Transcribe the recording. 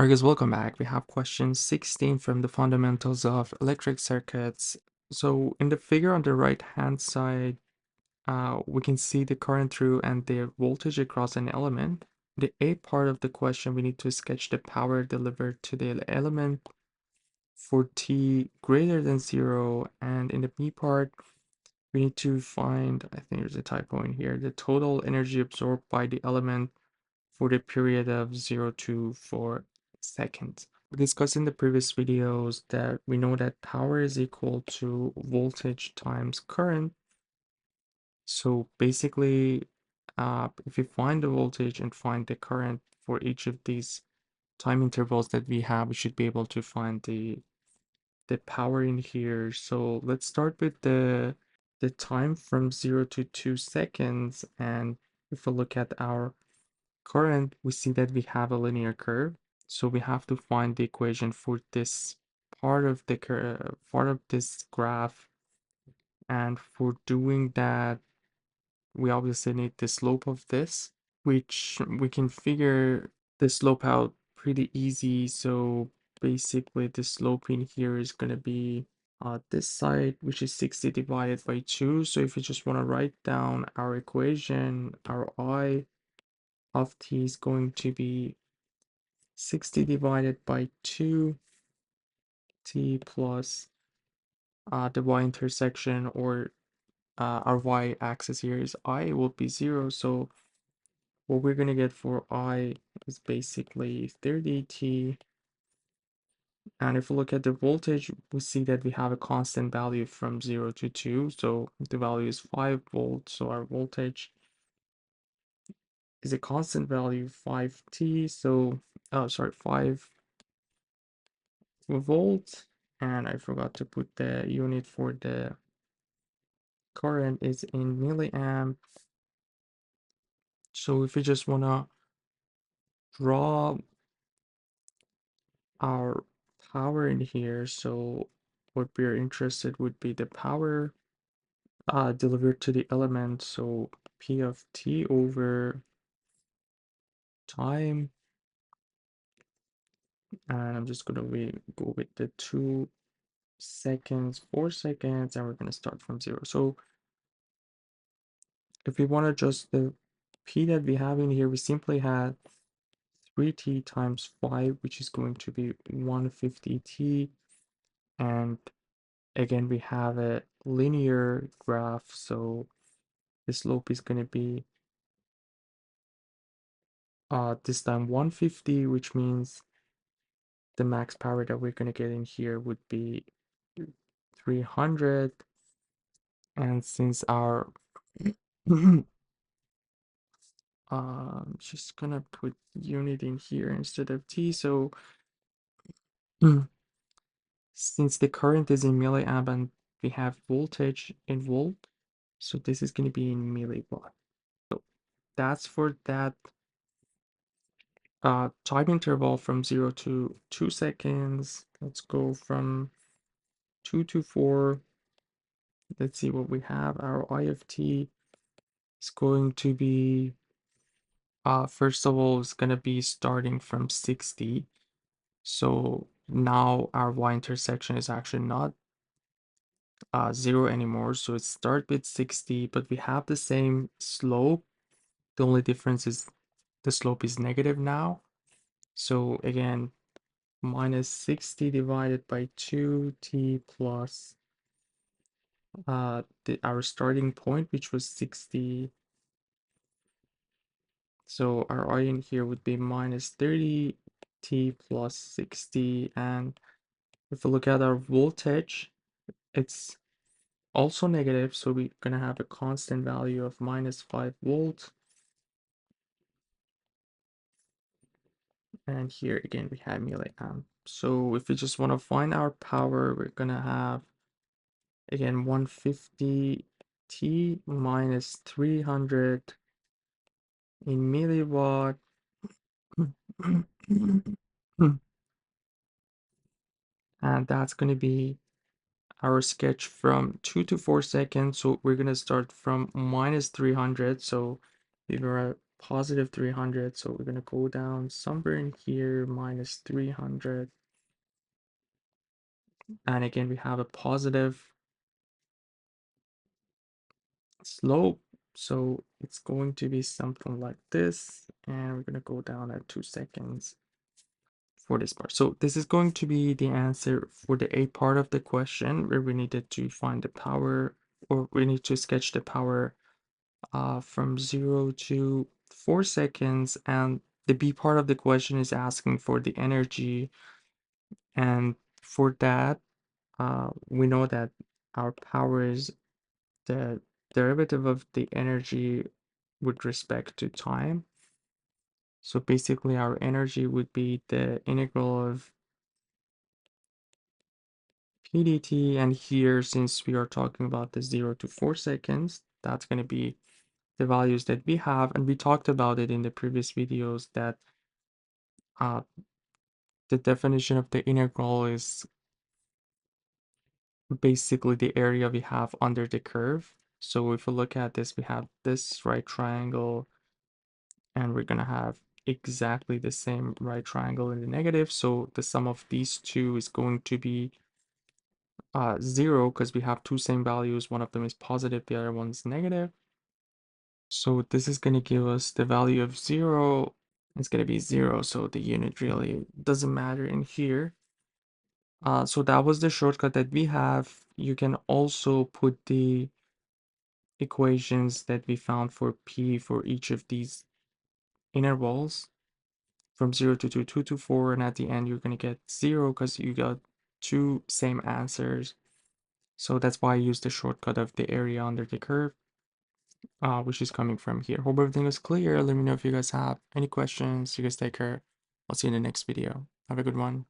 Alright guys, welcome back. We have question 16 from the fundamentals of electric circuits. So in the figure on the right hand side, we can see the current through and the voltage across an element. The A part of the question, we need to sketch the power delivered to the element for t greater than 0. And in the B part, we need to find, I think there's a typo in here, the total energy absorbed by the element for the period of 0 to 4 seconds. We discussed in the previous videos that we know that power is equal to voltage times current. So basically, if we find the voltage and find the current for each of these time intervals that we have, we should be able to find the power in here. So let's start with the time from 0 to 2 seconds. And if we look at our current, we see that we have a linear curve. So we have to find the equation for this part of the part of this graph. And for doing that, we obviously need the slope of this, which we can figure the slope out pretty easy. So basically the slope in here is going to be this side, which is 60 divided by 2. So if you just want to write down our equation, our I of t is going to be 60 divided by 2 t plus the y-intersection, or our y-axis here is I, will be 0. So what we're going to get for I is basically 30 t. And if we look at the voltage, we see that we have a constant value from 0 to 2. So the value is 5 volts. So our voltage is a constant value, 5t. So, oh, sorry, 5 volts. And I forgot to put the unit for the current is in milliamp. So if we just want to draw our power in here, so what we're interested would be the power delivered to the element. So P of t over time, and I'm just gonna go with the 2 seconds, 4 seconds, and we're gonna start from 0. So if we want to adjust the P that we have in here, we simply had 3t times 5, which is going to be 150t. And again, we have a linear graph, so the slope is going to be this time 150, which means the max power that we're going to get in here would be 300. And since our just gonna put unit in here instead of t. So since the current is in milliamp and we have voltage in volt, so this is going to be in milliwatt. So that's for that time interval from 0 to 2 seconds. Let's go from 2 to 4. Let's see what we have. Our I of t is going to be, first of all, it's going to be starting from 60. So now our y-intersection is actually not 0 anymore. So it starts with 60, but we have the same slope. The only difference is the slope is negative now. So again, minus 60 divided by 2t plus our starting point, which was 60. So our I in here would be minus 30t plus 60. And if we look at our voltage, it's also negative, so we're gonna have a constant value of minus 5 volts. And here again we have milliamp. So if we just want to find our power, we're gonna have again 150 t minus 300 in milliwatt. And that's going to be our sketch from 2 to 4 seconds. So we're going to start from minus 300. So we were positive 300. So we're going to go down somewhere in here, minus 300. And again, we have a positive slope. So it's going to be something like this. And we're going to go down at 2 seconds for this part. So this is going to be the answer for the A part of the question, where we needed to find the power, or we need to sketch the power from 0 to 4 seconds. And the B part of the question is asking for the energy. And for that, we know that our power is the derivative of the energy with respect to time. So basically our energy would be the integral of PDT, and here, since we are talking about the 0 to 4 seconds, that's going to be the values that we have. And we talked about it in the previous videos that uh, the definition of the integral is basically the area we have under the curve. So if we look at this, we have this right triangle, and we're going to have exactly the same right triangle in the negative. So the sum of these two is going to be 0, because we have two same values. One of them is positive, the other one's negative. So this is going to give us the value of 0. It's going to be 0, so the unit really doesn't matter in here. So that was the shortcut that we have. You can also put the equations that we found for P for each of these intervals from 0 to 2, 2 to 4, and at the end you're going to get 0 because you got two same answers. So that's why I used the shortcut of the area under the curve, which is coming from here. Hope everything is clear. Let me know if you guys have any questions. You guys take care. I'll see you in the next video. Have a good one.